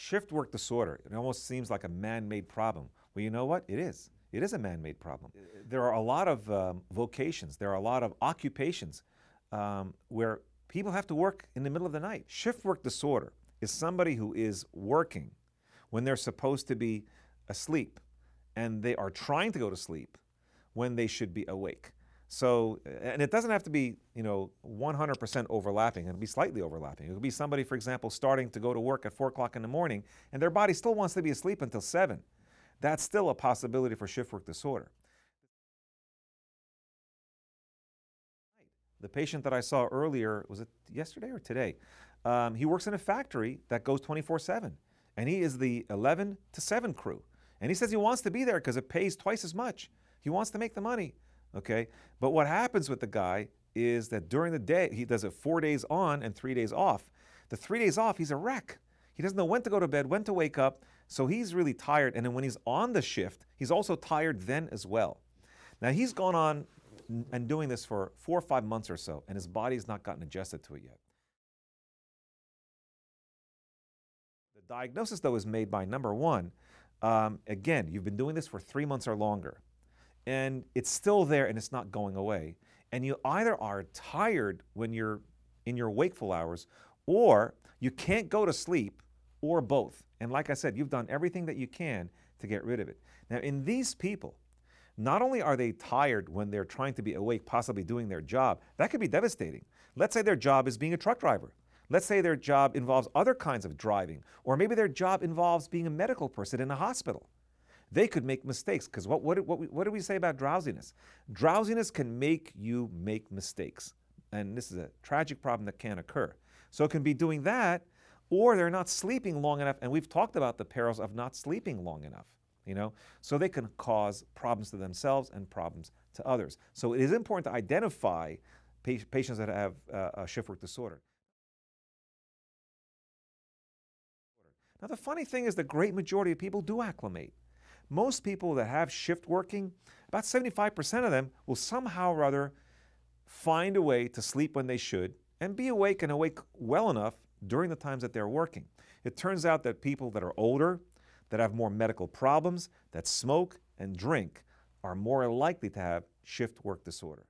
Shift work disorder, it almost seems like a man-made problem. Well, you know what? It is. It is a man-made problem. There are a lot of vocations, there are a lot of occupations where people have to work in the middle of the night. Shift work disorder is somebody who is working when they're supposed to be asleep, and they are trying to go to sleep when they should be awake. So, and it doesn't have to be, 100% overlapping. It can be slightly overlapping. It could be somebody, for example, starting to go to work at 4 o'clock in the morning, and their body still wants to be asleep until 7. That's still a possibility for shift work disorder. The patient that I saw earlier, was it yesterday or today? He works in a factory that goes 24/7, and he is the 11 to 7 crew. And he says he wants to be there because it pays twice as much. He wants to make the money. Okay, but what happens with the guy is that during the day, he does it 4 days on and 3 days off. The 3 days off, he's a wreck. He doesn't know when to go to bed, when to wake up, so he's really tired. And then when he's on the shift, he's also tired then as well. Now, he's gone on and doing this for 4 or 5 months or so, and his body's not gotten adjusted to it yet. The diagnosis, though, is made by, number one, again, you've been doing this for 3 months or longer, and it's still there and it's not going away. And you either are tired when you're in your wakeful hours, or you can't go to sleep, or both. And like I said, you've done everything that you can to get rid of it. Now, in these people, not only are they tired when they're trying to be awake, possibly doing their job, that could be devastating. Let's say their job is being a truck driver. Let's say their job involves other kinds of driving, or maybe their job involves being a medical person in a hospital. They could make mistakes, because what do we say about drowsiness? Drowsiness can make you make mistakes, and this is a tragic problem that can occur. So it can be doing that, or they're not sleeping long enough, and we've talked about the perils of not sleeping long enough, so they can cause problems to themselves and problems to others. So it is important to identify patients that have a shift work disorder. Now, the funny thing is the great majority of people do acclimate. Most people that have shift working, about 75% of them will somehow or other find a way to sleep when they should and be awake and awake well enough during the times that they're working. It turns out that people that are older, that have more medical problems, that smoke and drink, are more likely to have shift work disorder.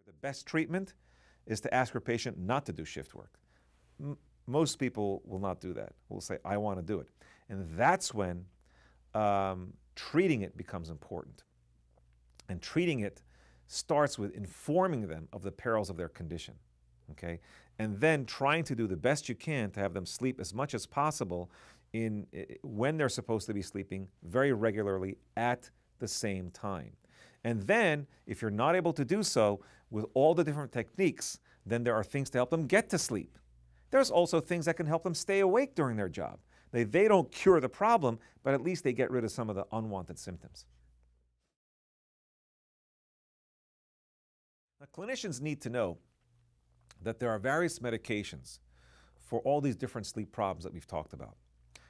The best treatment is to ask your patient not to do shift work. Most people will not do that. Will say, I want to do it. And that's when treating it becomes important. And treating it starts with informing them of the perils of their condition, okay? And then trying to do the best you can to have them sleep as much as possible when they're supposed to be sleeping very regularly at the same time. And then, if you're not able to do so with all the different techniques, then there are things to help them get to sleep. There's also things that can help them stay awake during their job. They don't cure the problem, but at least they get rid of some of the unwanted symptoms. Now, clinicians need to know that there are various medications for all these different sleep problems that we've talked about.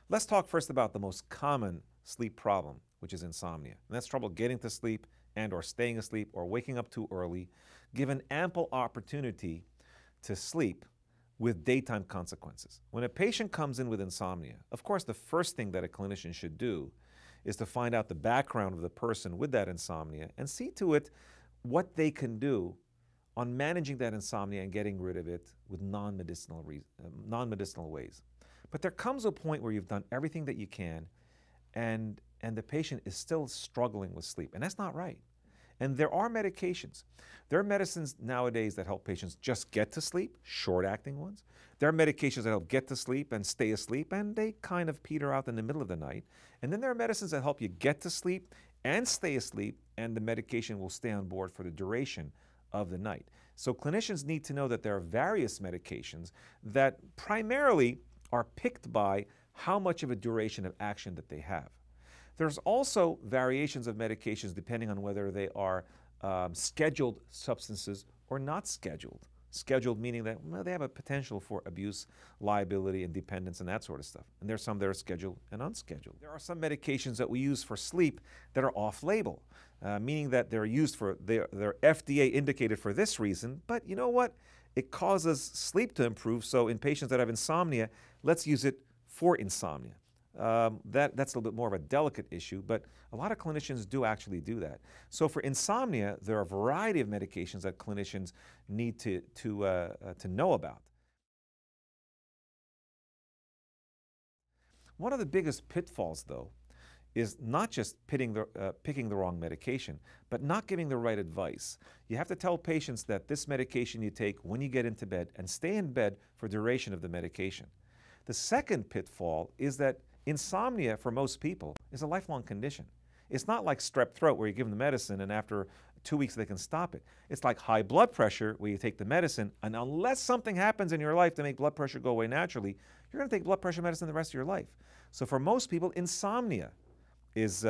Let's talk first about the most common sleep problem, which is insomnia. And that's trouble getting to sleep and or staying asleep or waking up too early, given ample opportunity to sleep with daytime consequences. When a patient comes in with insomnia, of course, the first thing that a clinician should do is to find out the background of the person with that insomnia and see to it what they can do on managing that insomnia and getting rid of it with non-medicinal ways. But there comes a point where you've done everything that you can, and the patient is still struggling with sleep, and that's not right. And there are medications. There are medicines nowadays that help patients just get to sleep, short-acting ones. There are medications that help get to sleep and stay asleep, and they kind of peter out in the middle of the night. And then there are medicines that help you get to sleep and stay asleep, and the medication will stay on board for the duration of the night. So clinicians need to know that there are various medications that primarily are picked by how much of a duration of action that they have. There's also variations of medications depending on whether they are scheduled substances or not scheduled. Scheduled meaning that they have a potential for abuse, liability, and dependence and that sort of stuff. And there's some that are scheduled and unscheduled. There are some medications that we use for sleep that are off-label, meaning that they're used for, they're FDA indicated for this reason, but you know what? it causes sleep to improve. So in patients that have insomnia, let's use it for insomnia. That's a little bit more of a delicate issue, but a lot of clinicians do actually do that. So for insomnia, there are a variety of medications that clinicians need to know about. One of the biggest pitfalls, though, is not just picking the wrong medication, but not giving the right advice. You have to tell patients that this medication you take when you get into bed and stay in bed for duration of the medication. The second pitfall is that insomnia for most people is a lifelong condition. It's not like strep throat where you give them the medicine and after 2 weeks they can stop it. It's like high blood pressure where you take the medicine and unless something happens in your life to make blood pressure go away naturally, you're going to take blood pressure medicine the rest of your life. So for most people, insomnia is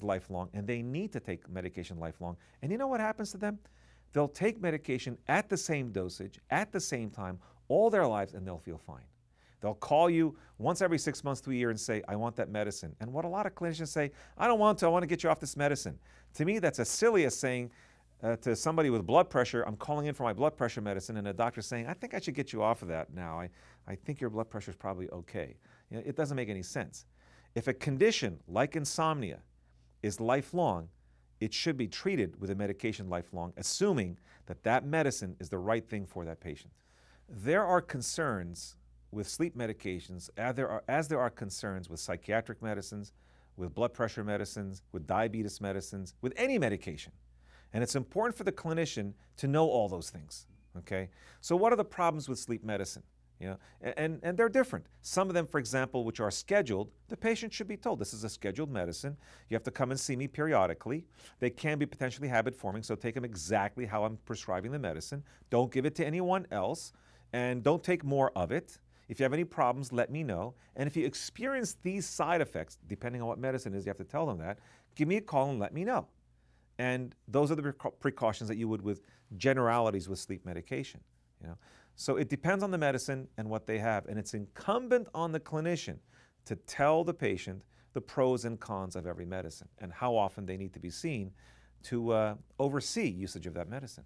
lifelong and they need to take medication lifelong. And you know what happens to them? They'll take medication at the same dosage, at the same time, all their lives and they'll feel fine. They'll call you once every 6 months to a year and say, I want that medicine. And what a lot of clinicians say, I don't want to, I want to get you off this medicine. To me, that's as silly as saying to somebody with blood pressure, I'm calling in for my blood pressure medicine, and a doctor's saying, I think I should get you off of that now. I think your blood pressure is probably okay. You know, it doesn't make any sense. If a condition like insomnia is lifelong, it should be treated with a medication lifelong, assuming that that medicine is the right thing for that patient. There are concerns with sleep medications, as there are concerns with psychiatric medicines, with blood pressure medicines, with diabetes medicines, with any medication. And it's important for the clinician to know all those things, okay? So what are the problems with sleep medicine? You know, and they're different. Some of them, for example, which are scheduled, the patient should be told, this is a scheduled medicine. You have to come and see me periodically. They can be potentially habit-forming, so take them exactly how I'm prescribing the medicine. Don't give it to anyone else, and don't take more of it. If you have any problems, let me know. And if you experience these side effects, depending on what medicine it is, you have to tell them that, give me a call and let me know. And those are the precautions that you would with generalities with sleep medication. You know? So it depends on the medicine and what they have, and it's incumbent on the clinician to tell the patient the pros and cons of every medicine and how often they need to be seen to oversee usage of that medicine.